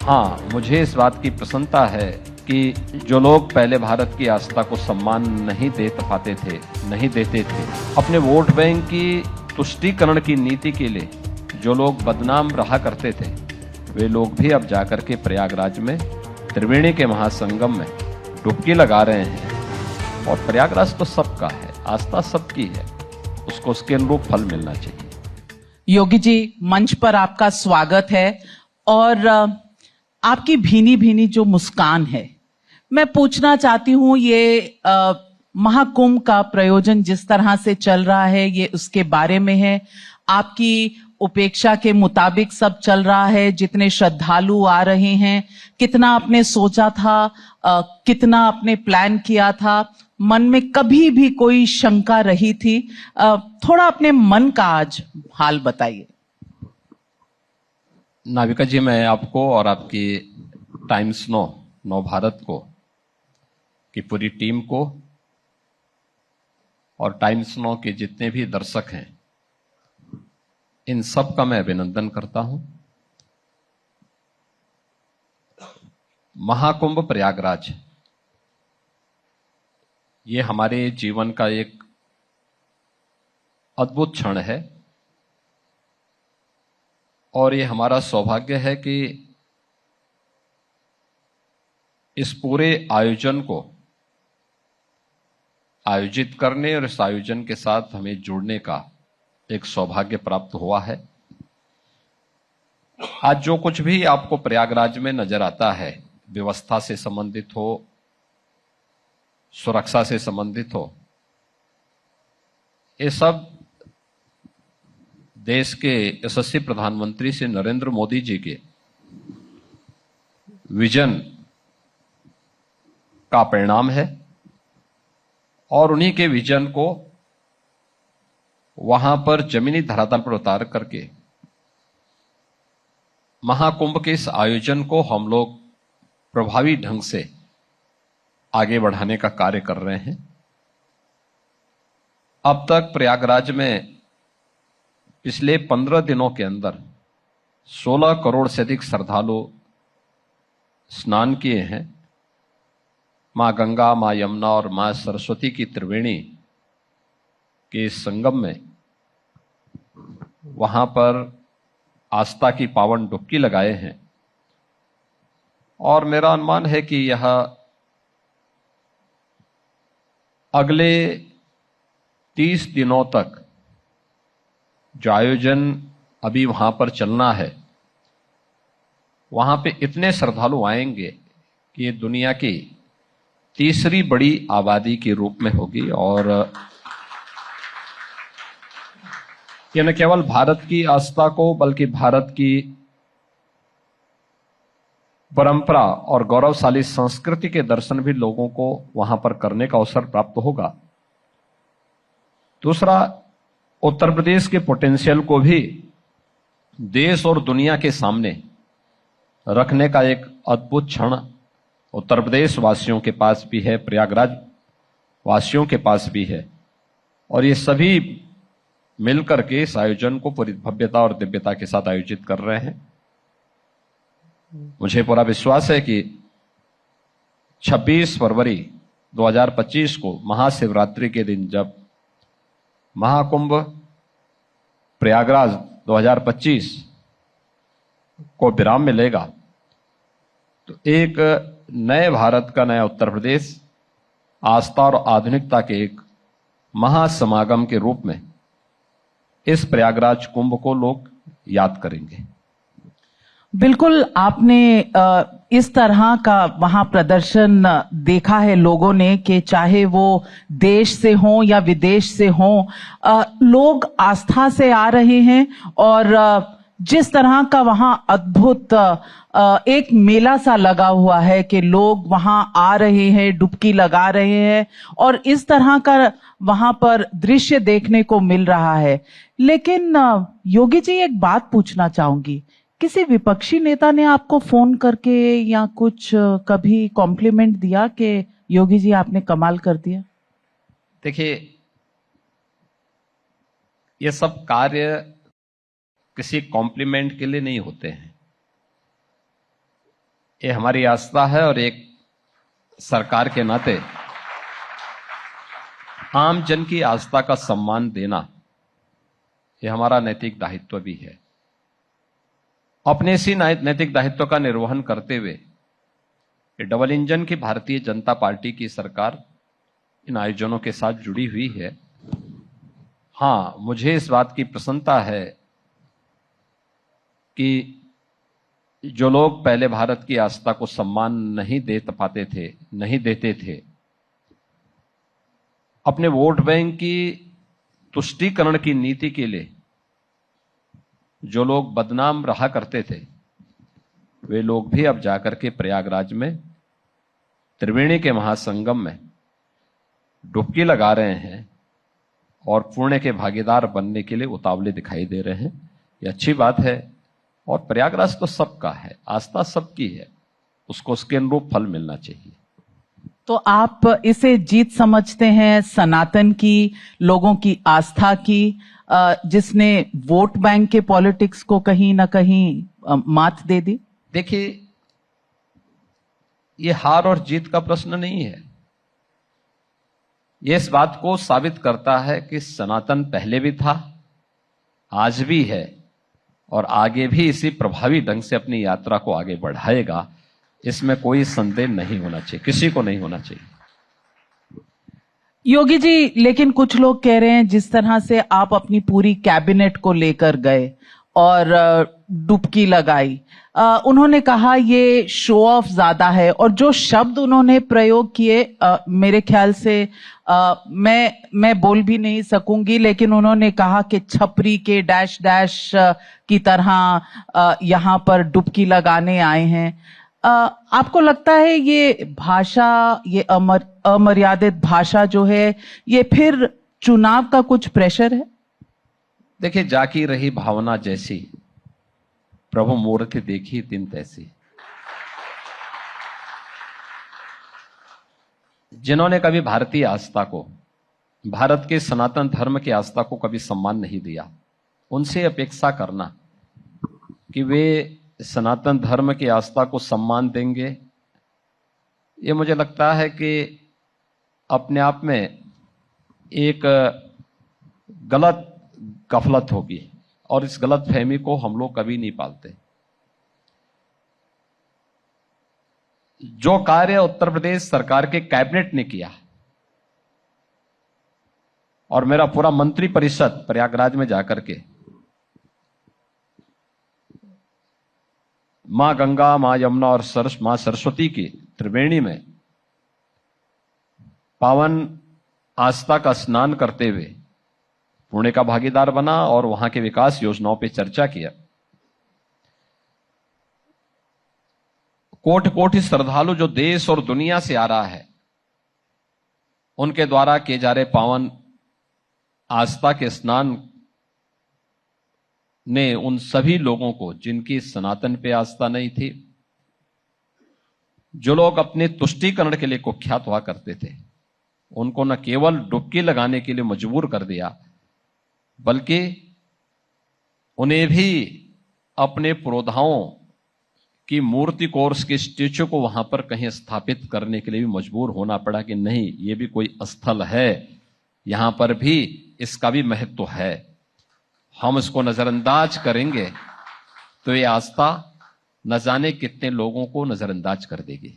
हाँ, मुझे इस बात की प्रसन्नता है कि जो लोग पहले भारत की आस्था को सम्मान नहीं दे पाते थे, नहीं देते थे, अपने वोट बैंक की तुष्टीकरण की नीति के लिए जो लोग बदनाम रहा करते थे, वे लोग भी अब जाकर के प्रयागराज में त्रिवेणी के महासंगम में डुबकी लगा रहे हैं। और प्रयागराज तो सबका है, आस्था सबकी है, उसको उसके अनुरूप फल मिलना चाहिए। योगी जी, मंच पर आपका स्वागत है। और आपकी भीनी भीनी जो मुस्कान है, मैं पूछना चाहती हूं, ये महाकुंभ का प्रयोजन जिस तरह से चल रहा है, ये उसके बारे में है। आपकी उपेक्षा के मुताबिक सब चल रहा है, जितने श्रद्धालु आ रहे हैं, कितना आपने सोचा था, कितना आपने प्लान किया था, मन में कभी भी कोई शंका रही थी? थोड़ा अपने मन का आज हाल बताइए। नाविका जी, मैं आपको और आपकी टाइम्स नौ भारत को की पूरी टीम को और टाइम्स नौ के जितने भी दर्शक हैं, इन सब का मैं अभिनंदन करता हूं। महाकुंभ प्रयागराज ये हमारे जीवन का एक अद्भुत क्षण है और ये हमारा सौभाग्य है कि इस पूरे आयोजन को आयोजित करने और इस आयोजन के साथ हमें जुड़ने का एक सौभाग्य प्राप्त हुआ है। आज जो कुछ भी आपको प्रयागराज में नजर आता है, व्यवस्था से संबंधित हो, सुरक्षा से संबंधित हो, ये सब देश के यशस्वी प्रधानमंत्री श्री नरेंद्र मोदी जी के विजन का परिणाम है और उन्हीं के विजन को वहां पर जमीनी धरातल पर उतार करके महाकुंभ के इस आयोजन को हम लोग प्रभावी ढंग से आगे बढ़ाने का कार्य कर रहे हैं। अब तक प्रयागराज में पिछले 15 दिनों के अंदर 16 करोड़ से अधिक श्रद्धालु स्नान किए हैं। मां गंगा, मां यमुना और मां सरस्वती की त्रिवेणी के संगम में वहां पर आस्था की पावन डुबकी लगाए हैं और मेरा अनुमान है कि यह अगले 30 दिनों तक जो आयोजन अभी वहां पर चलना है, वहां पे इतने श्रद्धालु आएंगे कि ये दुनिया की तीसरी बड़ी आबादी के रूप में होगी और ये न केवल भारत की आस्था को बल्कि भारत की परंपरा और गौरवशाली संस्कृति के दर्शन भी लोगों को वहां पर करने का अवसर प्राप्त होगा। दूसरा, उत्तर प्रदेश के पोटेंशियल को भी देश और दुनिया के सामने रखने का एक अद्भुत क्षण उत्तर प्रदेश वासियों के पास भी है, प्रयागराज वासियों के पास भी है और ये सभी मिलकर के इस आयोजन को पूरी भव्यता और दिव्यता के साथ आयोजित कर रहे हैं। मुझे पूरा विश्वास है कि 26 फरवरी 2025 को महाशिवरात्रि के दिन जब महाकुंभ प्रयागराज 2025 को विराम मिलेगा, तो एक नए भारत का, नया उत्तर प्रदेश आस्था और आधुनिकता के एक महासमागम के रूप में इस प्रयागराज कुंभ को लोग याद करेंगे। बिल्कुल, आपने इस तरह का वहां प्रदर्शन देखा है लोगों ने कि चाहे वो देश से हो या विदेश से हो, लोग आस्था से आ रहे हैं और जिस तरह का वहां अद्भुत एक मेला सा लगा हुआ है कि लोग वहां आ रहे हैं, डुबकी लगा रहे हैं और इस तरह का वहां पर दृश्य देखने को मिल रहा है। लेकिन योगी जी, एक बात पूछना चाहूंगी, किसी विपक्षी नेता ने आपको फोन करके या कुछ कभी कॉम्प्लीमेंट दिया कि योगी जी आपने कमाल कर दिया? देखिए, ये सब कार्य किसी कॉम्प्लीमेंट के लिए नहीं होते हैं। ये हमारी आस्था है और एक सरकार के नाते आम जन की आस्था का सम्मान देना ये हमारा नैतिक दायित्व भी है। अपने इसी नैतिक दायित्व का निर्वहन करते हुए ये डबल इंजन की भारतीय जनता पार्टी की सरकार इन आयोजनों के साथ जुड़ी हुई है। हां, मुझे इस बात की प्रसन्नता है कि जो लोग पहले भारत की आस्था को सम्मान नहीं देते थे, अपने वोट बैंक की तुष्टीकरण की नीति के लिए जो लोग बदनाम रहा करते थे, वे लोग भी अब जाकर के प्रयागराज में त्रिवेणी के महासंगम में डुबकी लगा रहे हैं और पुण्य के भागीदार बनने के लिए उतावले दिखाई दे रहे हैं। यह अच्छी बात है और प्रयागराज तो सबका है, आस्था सबकी है, उसको उसके अनुरूप फल मिलना चाहिए। तो आप इसे जीत समझते हैं सनातन की, लोगों की आस्था की, जिसने वोट बैंक के पॉलिटिक्स को कहीं ना कहीं मात दे दी? देखिए, ये हार और जीत का प्रश्न नहीं है। ये इस बात को साबित करता है कि सनातन पहले भी था, आज भी है और आगे भी इसी प्रभावी ढंग से अपनी यात्रा को आगे बढ़ाएगा। इसमें कोई संदेह नहीं होना चाहिए, किसी को नहीं होना चाहिए। योगी जी, लेकिन कुछ लोग कह रहे हैं जिस तरह से आप अपनी पूरी कैबिनेट को लेकर गए और डुबकी लगाई, उन्होंने कहा ये शो ऑफ ज्यादा है और जो शब्द उन्होंने प्रयोग किए, मेरे ख्याल से मैं बोल भी नहीं सकूंगी, लेकिन उन्होंने कहा कि छपरी के डैश डैश की तरह यहां पर डुबकी लगाने आए हैं। आपको लगता है ये भाषा, ये अमर्यादित भाषा जो है, ये फिर चुनाव का कुछ प्रेशर है? देखिए, जाकी रही भावना जैसी, प्रभु मूर्ति देखी दिन तैसी। जिन्होंने कभी भारतीय आस्था को, भारत के सनातन धर्म की आस्था को कभी सम्मान नहीं दिया, उनसे अपेक्षा करना कि वे सनातन धर्म की आस्था को सम्मान देंगे, ये मुझे लगता है कि अपने आप में एक गलत गफलत होगी और इस गलत फहमी को हम लोग कभी नहीं पालते। जो कार्य उत्तर प्रदेश सरकार के कैबिनेट ने किया और मेरा पूरा मंत्री परिषद प्रयागराज में जाकर के मां गंगा, मां यमुना और मां सरस्वती की त्रिवेणी में पावन आस्था का स्नान करते हुए पुण्य का भागीदार बना और वहां के विकास योजनाओं पर चर्चा किया। कोटि कोटि श्रद्धालु जो देश और दुनिया से आ रहा है, उनके द्वारा किए जा रहे पावन आस्था के स्नान ने उन सभी लोगों को, जिनकी सनातन पे आस्था नहीं थी, जो लोग अपने तुष्टीकरण के लिए कुख्यात हुआ करते थे, उनको न केवल डुबकी लगाने के लिए मजबूर कर दिया, बल्कि उन्हें भी अपने पुरोधाओं की मूर्ति को और उसके स्टेचू को वहां पर कहीं स्थापित करने के लिए भी मजबूर होना पड़ा कि नहीं, ये भी कोई स्थल है, यहां पर भी इसका भी महत्व है, हम इसको नजरअंदाज करेंगे तो ये आस्था न जाने कितने लोगों को नजरअंदाज कर देगी।